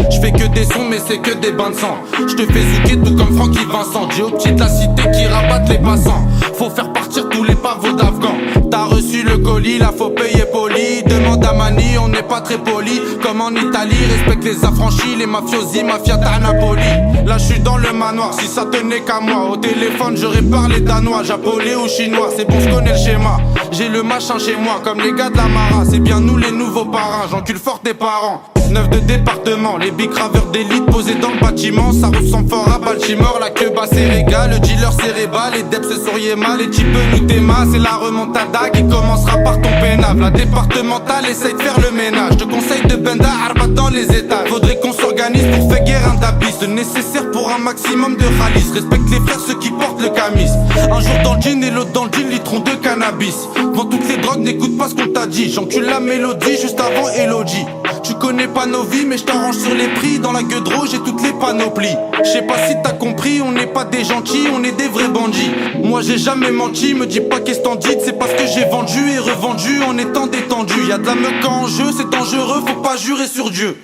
Je fais que des sons mais c'est que des bains de sang. Je te fais zouker tout comme Francky Vincent. J'ai aux petits de la cité qui rabattent les passants. Faut faire partir tous les pavots d'Afghans. T'as reçu le colis, là faut payer poli. Demande à Mani, on n'est pas très poli. Comme en Italie, respecte les affranchis, les mafiosi, mafia à Napoli. Là je suis dans le manoir, si ça tenait qu'à moi. Au téléphone j'aurais parlé danois, japonais ou chinois. C'est bon, je connais le schéma. J'ai le machin chez moi, comme les gars de la Mara. C'est bien nous les nouveaux parrains, j'encule fort tes parents. 9 de département, les big graveurs d'élite posés dans le bâtiment. Ça ressemble fort à Baltimore, la queue basse c'est régal. Le dealer cérébral, les deps se souriaient mal. Les types nous t'aimas, c'est la remontada qui commencera par ton pénable. La départementale essaye de faire le ménage. Je te conseille de benda arbat dans les étages. Faudrait qu'on s'organise pour faire guerre un tapis. Ce nécessaire pour un maximum de ralice. Respecte les frères, ceux qui portent le camis. Un jour dans le jean et l'autre dans le jean, litron de cannabis. Vends toutes les drogues, n'écoute pas ce qu'on t'a dit. J'encule la mélodie juste avant Elodie. Tu connais pas nos vies mais je t'arrange sur les prix. Dans la gueule de j'ai toutes les panoplies. Je sais pas si t'as compris, on n'est pas des gentils, on est des vrais bandits. Moi j'ai jamais menti, me dis pas qu'est-ce t'en dites. C'est parce que j'ai vendu et revendu en étant détendu. Y'a de la meuf en jeu, c'est dangereux, faut pas jurer sur Dieu.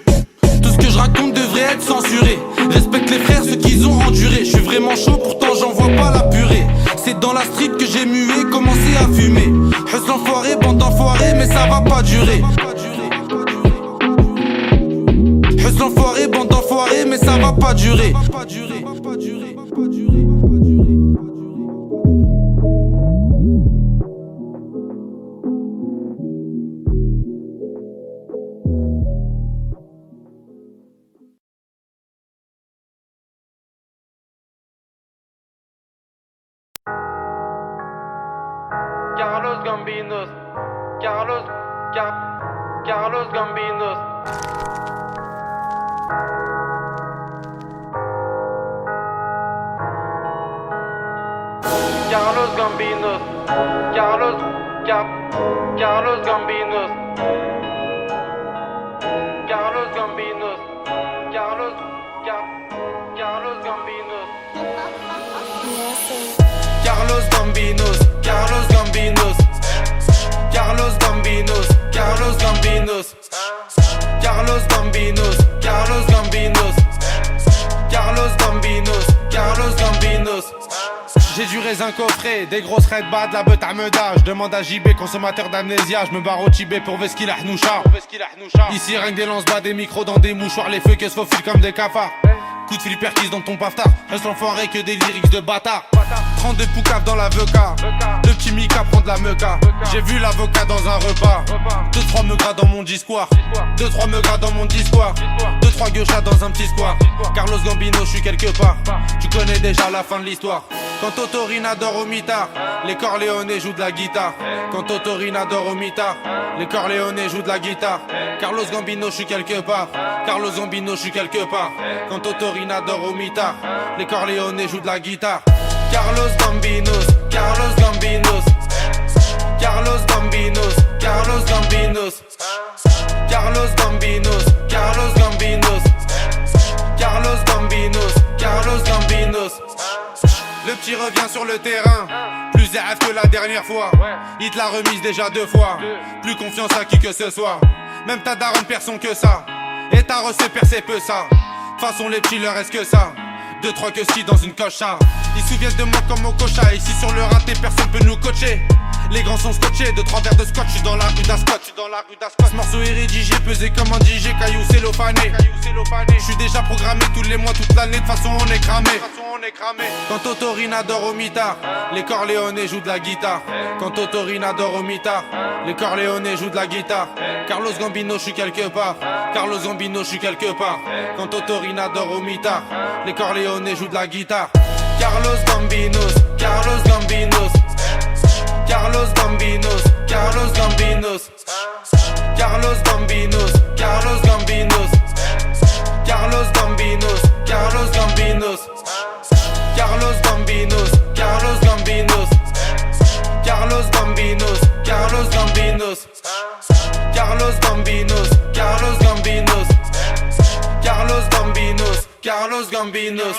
Tout ce que je raconte devrait être censuré. Respecte les frères, ceux qu'ils ont enduré. Je suis vraiment chaud, pourtant j'en vois pas la purée. C'est dans la street que j'ai mué, commencé à fumer. Hustle l'enfoiré, bande d'enfoirés, mais ça va pas durer. Hustle l'enfoiré, bande d'enfoirés, mais ça va pas durer. Carlos Gambinos, Carlos Gambinos. Carlos Gambinos, Carlos Gambinos. Carlos Gambinos, Carlos Gambinos. Carlos Gambinos, Carlos Gambinos. Carlos Gambinos, Carlos Gambinos. Carlos Gambinos, Carlos Gambinos. Carlos Gambinos, Carlos Gambinos. J'ai du raisin coffré, des grosses Red Bad, la beute à Meda. Je demande à JB, consommateur d'amnésia. Je me barre au Tibet pour Veski la Hnoucha. Ici rien que des lance-bas, des micros dans des mouchoirs. Les feux que se faufilent comme des cafards. Coup de fil perquise dans ton paftard. Reste l'enfoiré que des lyrics de bâtard. 32 poucaves dans l'avocat. Le petit Mika prend de la meuca. J'ai vu l'avocat dans un repas. 2-3 meugras dans mon discours. 2-3 meugras dans mon discours. 2-3 gueuchas dans un petit square. Carlos Gambino, je suis quelque part. Tu connais déjà la fin de l'histoire. Quand Totorina dort au mitard, les Corléonais jouent de la guitare. Quand Totorina dort au mitard, les Corléonais jouent de la guitare. Carlos Gambino, je suis quelque part. Carlos Gambino, je suis quelque part. Quand Totorina dort au mitard, les Corléonais jouent de la guitare. Carlos Gambinos, Carlos Gambinos. Carlos Gambinos, Carlos Gambinos. Carlos Gambinos, Carlos Gambinos. Carlos Gambinos, Carlos Gambinos. Le petit revient sur le terrain, plus RF que la dernière fois. Il te l'a remise déjà 2 fois. Plus confiance à qui que ce soit. Même ta daronne personne que ça. Et ta recette percée peu ça. De façon les petits leur reste que ça. 2-3 que si dans une cochard. Ils se souviennent de moi comme au cocha. Ici sur le raté personne peut nous coacher. Les grands sont scotchés, 2-3 verres de scotch. J'suis dans la rue d'Ascot. Ce morceau est rédigé, pesé comme un DJ. Caillou cellophané. J'suis déjà programmé tous les mois, toute l'année. De façon on est cramé. Quand Totorina dort au mitard, les Corléonais jouent de la guitare. Quand Totorina dort au mitard, les Corléonais jouent de la guitare. Carlos Gambino, je suis quelque part. Carlos Gambino, je suis quelque part. Quand Totorina dort au mitard, les Corléonais jouent de la guitare. Carlos Gambinos, Carlos Gambinos. Carlos Gambinos, Carlos Gambinos. Carlos Gambinos, Carlos Gambinos. Carlos Carlos Gambinos, Carlos Gambinos, Carlos Gambinos, Carlos Gambinos.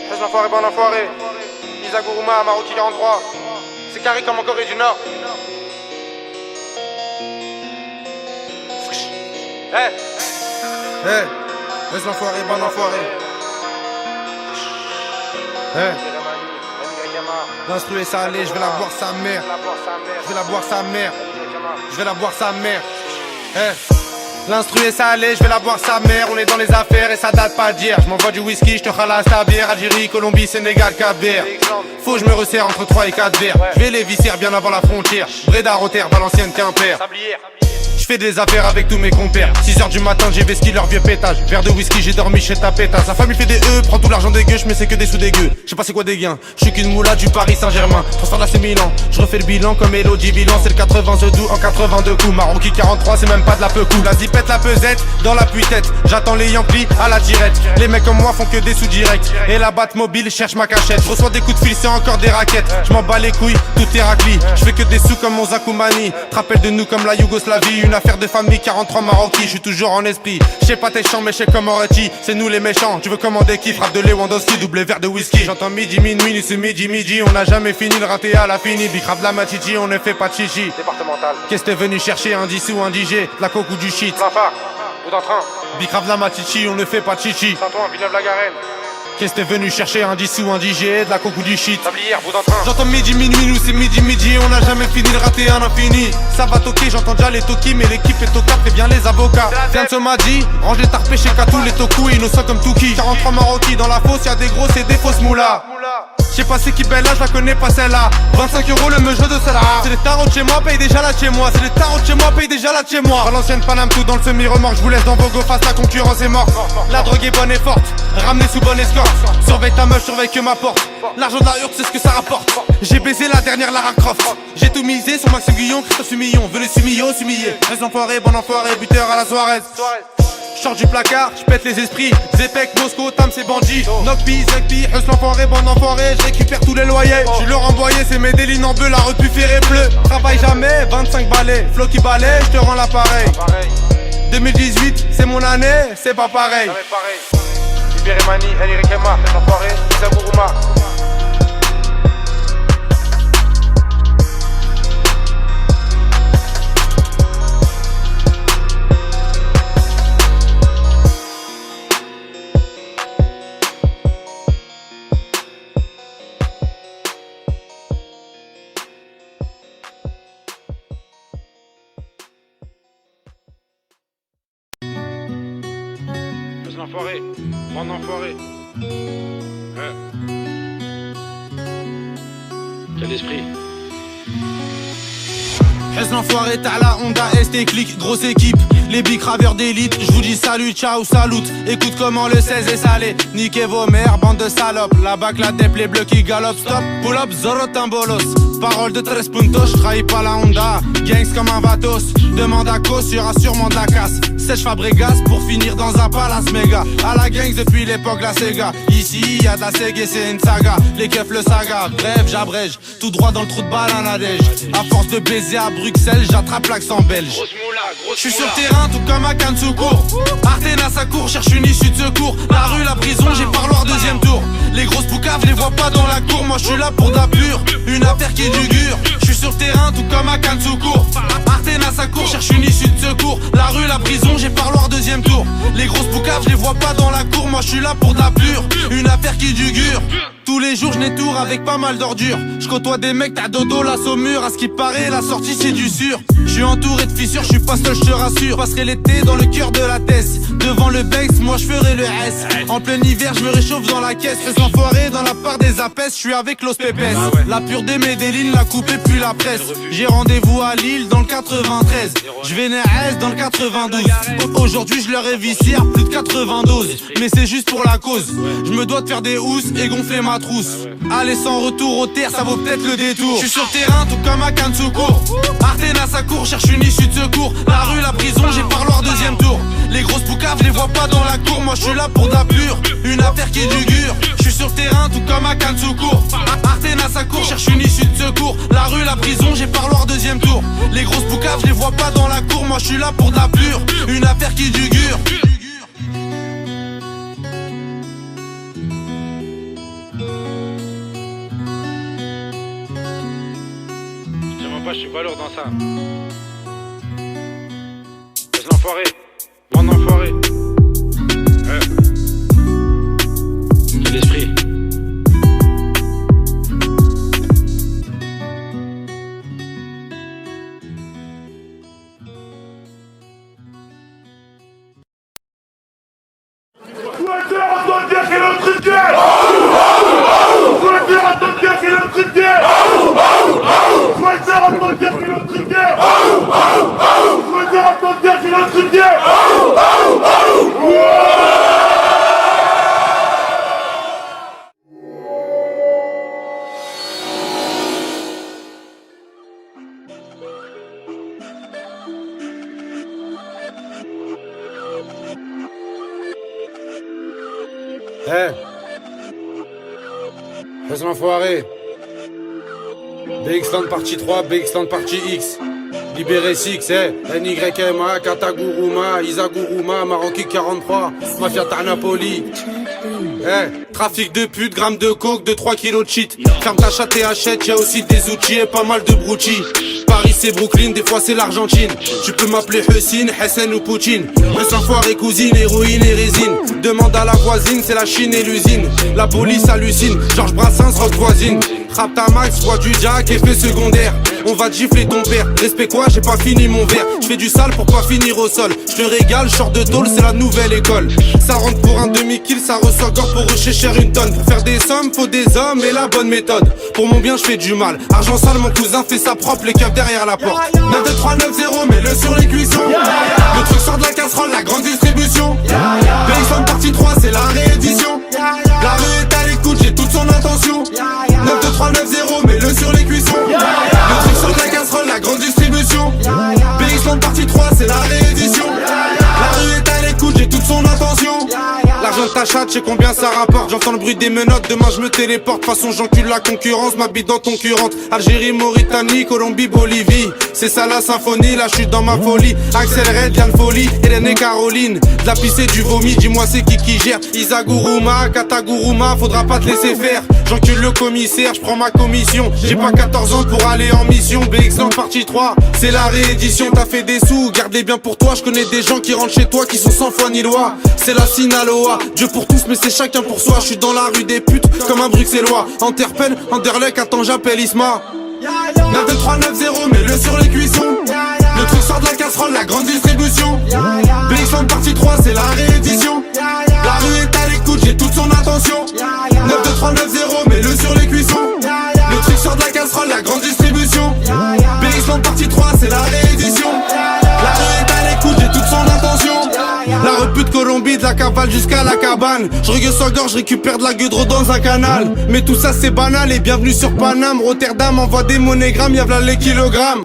Fais l'enfoiré, bon enfoiré. Isa Gourouma, Maroki 43. C'est carré comme en Corée du Nord. Fais l'enfoiré, bon enfoiré. L'instru est salé, je vais la boire sa mère. Je vais la boire sa mère. Je vais la boire sa mère. L'instru est salé, je vais la boire sa mère. On est dans les affaires et ça date pas d'hier. Je m'envoie du whisky, je te ralasse ta bière. Algérie, Colombie, Sénégal, Cap-Vert. Faut que je me resserre entre 3 et 4 verres. Je vais les viscères bien avant la frontière. Bréda, Rotter, Valenciennes, Quimper. Je fais des affaires avec tous mes compères. 6h du matin, j'ai vesqué leur vieux pétage. Verre de whisky, j'ai dormi chez ta pétasse. Sa famille fait des prend tout l'argent des gueux, mais c'est que des sous dégueux. Je sais pas c'est quoi des gains. Je suis qu'une moula du Paris Saint-Germain. Transfert là c'est Milan. Je refais le bilan comme Elodie Bilan. C'est le 80 The Do en 82 coups. Maroki 43, c'est même pas de la peu coup. La zipette, la pesette, dans la tête. J'attends les Yankees à la tirette. Les mecs comme moi font que des sous directs. Et la batte mobile cherche ma cachette. Je reçois des coups de fil, c'est encore des raquettes. Je m'en bats les couilles, tout est racli. Je fais que des sous comme mon Zakoumani. Te rappelle de nous comme la Yougoslavie. Une affaire de famille 43 Maroki, je suis toujours en esprit. Je sais pas tes chants mais je sais comment Reti. C'est nous les méchants, tu veux commander qui? Frappe de Lewandowski, double verre de whisky. J'entends midi, minuit, c'est midi. On n'a jamais fini, le raté à la fini. Bicrave la matichi, on ne fait pas de chichi. Départemental. Qu'est-ce que t'es venu chercher, un 10 ou un DJ? De la coke ou du shit? Plein ou d'un train. Bicrave la matichi, on ne fait pas de chichi. Saint-Ouen, Villeneuve-la-Garenne. Qu'est-ce que t'es venu chercher, un 10 ou un DJ? De la coke ou du shit? Tablière, bout d'un train. J'entends midi, minuit, c'est midi. On n'a jamais fini, le raté à l'infini. Ça va toquer, j'entends déjà les toki. Mais l'équipe est au cap, et bien les avocats. Viens de ce madi, range les tarpés chez Katou, les toku, innocents comme Touki. 43 Maroki, dans la fosse, y'a des gros, c'est des fausses moulas. Je sais pas c'est qui belle là, je la connais pas celle-là. 25 € le meujeu de celle-là. C'est les tarots de chez moi, paye déjà là de chez moi. C'est les tarots de chez moi, paye déjà là de chez moi. À l'ancienne Paname, tout dans le semi-remorque. Je vous laisse dans vos go face, la concurrence est morte. La drogue est bonne et forte, ramenez sous bonne escorte. Surveille ta meuf, surveille que ma porte. L'argent de la hurte, c'est ce que ça rapporte. J'ai baisé la dernière Lara Croft. J'ai tout misé sur Maxime Guillon, Christophe Sumillon. Venez s'humiller. Reste enfoiré, bon enfoiré, buteur à la soirée. Sors du placard, j'pète les esprits. Zepek, Moscow, Tam, c'est bandit. Nokpi, Zekpi, Hus l'enfoiré, bon enfoiré. Je récupère tous les loyers. J'suis leur envoyé, c'est mes délines en bleu, la repu ferré bleu. Travaille jamais, 25 balais. Flo qui balaye, j'te rends l'appareil. 2018, c'est mon année, c'est pas pareil. Libéré Mani, Henry Kema, les enfoirés, Isa Gourouma. L'enfoiré, bon enfoiré. Quel esprit. Reste l'enfoiré, t'as la Honda ST Click, grosse équipe. Les bicraveurs d'élite, je vous dis salut, ciao, salut. Écoute comment le 16 est salé. Niquez vos mères, bande de salopes. La bac, la tête, les bleus qui galopent. Stop, pull up, Zorro Tambolos. Parole de 13 puntos, j'trahis pas la Honda. Gangs comme un Vatos. Demande à cause, y'aura sûrement de la casse. Sèche Fabregas pour finir dans un palace méga. À la gangs depuis l'époque la Sega. Ici y'a de la Sega et c'est une saga. Les keufs le saga, bref j'abrège. Tout droit dans le trou de balle à Nadège. À force de baiser à Bruxelles, j'attrape l'accent belge. J'suis sur le terrain tout comme à Cannes secours. Artena sa cour, cherche une issue de secours. La rue, la prison, j'ai parloir deuxième tour. Les grosses poucaves, je les vois pas dans la cour. Moi j'suis là pour de la pure, une affaire qui dure. J'suis sur le terrain tout comme à Cannes secours. Artena sa cour, cherche une issue de secours. La rue, la prison, j'ai parloir deuxième tour. Les grosses poucaves, je les vois pas dans la cour. Moi j'suis là pour de la pure, une affaire qui dure. Tous les jours je n'étourne avec pas mal d'ordures. Je côtoie des mecs, t'as dodo, la saumure. À ce qui paraît, la sortie c'est du sûr. Je suis entouré de fissures, je suis pas seul, je te rassure. Passerai l'été dans le cœur de la Tesse. Devant le Bex, moi je ferai le S. En plein hiver, je me réchauffe dans la caisse. Fais enfoiré dans la part des apes, je suis avec Los Pepes. La pure des Medellin, la coupée puis la presse. J'ai rendez-vous à Lille dans le 93. Je vais à dans le 92. Aujourd'hui je leur ai vicié à plus de 92. Mais c'est juste pour la cause. Je me dois de faire des housses et gonfler ma trousse. Aller sans retour aux terres, ça vaut peut-être le détour. Je suis sur le terrain tout comme à Kansuko. Artena sa cour, cherche une issue de secours. La rue, la prison, j'ai parloir deuxième tour. Les grosses poucaves, je les vois pas dans la cour. Moi je suis là pour de la pure, une affaire qui dure. Je suis sur le terrain tout comme à Kansuko. Artena sa cour, cherche une issue de secours. La rue, la prison, j'ai parloir deuxième tour. Les grosses poucaves, je les vois pas dans la cour. Moi je suis là pour de la pure, une affaire qui dure. Je suis pas lourd dans ça. Laisse l'enfoiré. Mon enfoiré. Quel esprit. Laisse l'enfoiré. BX Land partie 3, BX Land partie X. Libéré Six, NYMA, Kataguruma, Isaguruma, Maroki 43, Mafia Tarnapoli. Trafic de pute, grammes de coke, 2-3 kilos de shit. Ferme ta chatte et achète, y'a aussi des outils et pas mal de broutilles. Paris c'est Brooklyn, des fois c'est l'Argentine. Tu peux m'appeler Hussein, Hassan ou Poutine. Laisse l'enfoiré cousine, héroïne et résine. Demande à la voisine, c'est la Chine et l'usine. La police hallucine, Georges Brassens, rock voisine. Rapta Max, voix du jack, effet secondaire. On va te gifler ton père, respect quoi, j'ai pas fini mon verre. J'fais du sale pour pas finir au sol. J'te régale, short de tôle, c'est la nouvelle école. Ça rentre pour un demi-kill, ça reçoit gore pour recher cher une tonne. Pour faire des sommes, faut des hommes et la bonne méthode. Pour mon bien, j'fais du mal. Argent sale, mon cousin fait sa propre, les keufs derrière la porte. 9, 2, 3, 9, 0, mets-le sur les cuissons. Le truc sort de la casserole, la grande distribution. BX partie 3, c'est la réédition. La rue est à l'écoute, j'ai toute son attention. 9, 2, 3, 9, 0, mets-le sur les cuissons. Le truc sort de la casserole, la grande distribution. BX partie 3, c'est la réédition. La rue est à l'écoute, j'ai toute son attention. L'argent de ta chatte, je sais combien ça rapporte. J'entends le bruit des menottes, demain je me téléporte. De toute façon j'encule la concurrence, ma bite dans ton concurrente. Algérie, Mauritanie, Colombie, Bolivie. C'est ça la symphonie, là je suis dans ma folie. Axel Red, Yann Folie, Hélène et Caroline. De la pisse et du vomi, dis-moi c'est qui gère. Isaguruma, Kataguruma, faudra pas te laisser faire. J'encule le commissaire, je prends ma commission. J'ai pas 14 ans pour aller en mission. BX Land partie 3, c'est la réédition. T'as fait des sous, garde-les bien pour toi. Je connais des gens qui rentrent chez toi qui sont sans foi ni loi. C'est la Sinaloa, Dieu pour tous mais c'est chacun pour soi. Je suis dans la rue des putes comme un bruxellois. Interpelle, Anderlecht, attends j'appelle Isma. 9, 2, 3, 9, 0, mets-le sur les cuissons. Le truc sort de la casserole, la grande distribution. BX Land partie 3, c'est la réédition. La rue est à l'écoute, j'ai toute son attention. 9, 2, 3, 9, 0, mets-le sur les cuissons. Le truc sort de la casserole, la grande distribution. BX Land partie 3, c'est la réédition. La rue est à l'écoute, j'ai toute son attention. La repute Colombie, de la cavale jusqu'à la cabane. Je regueule sans gorge, je récupère de la gueudre dans un canal. Mais tout ça c'est banal et bienvenue sur Paname. Rotterdam envoie des monogrammes, y'a v'là les kilogrammes.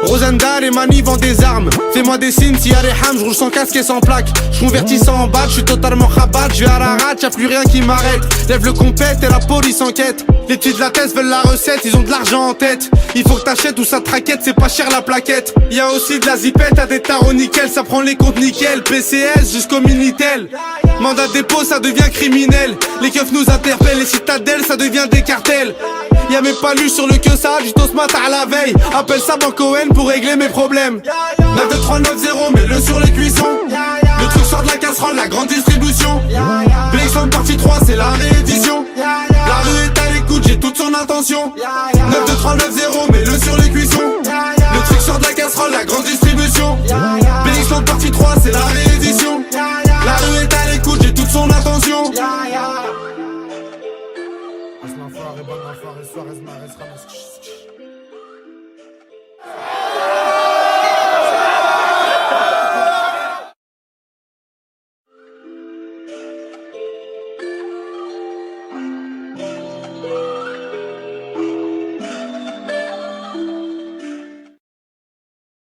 Rosendal et Mani vend des armes. Fais-moi des signes s'il y a des hams, je roule sans casque et sans plaque. Je convertis ça en batte, je suis totalement rabat. Je vais à la rate, y'a plus rien qui m'arrête. Lève le compète et la police enquête. Les petits de la tête veulent la recette, ils ont de l'argent en tête. Il faut que t'achètes ou ça te raquette, c'est pas cher la plaquette. Y'a aussi de la zipette à des tarots nickel, ça prend les comptes nickel. PCS jusqu'au Minitel. Mandat de dépôt, ça devient criminel. Les keufs nous interpellent, les citadelles, ça devient des cartels. Y'a mes palus sur le que ça, juste au smart à la veille. Appelle ça Banco N pour régler mes problèmes. 9, 2, 3, 9, 0, mets-le sur les cuissons. Le truc sort de la casserole, la grande distribution. BX Land partie 3, c'est la réédition. La rue ton intention. 9, 2, 3, 9, 0, mets-le sur les cuissons. Le truc sort de la casserole, la grande distribution.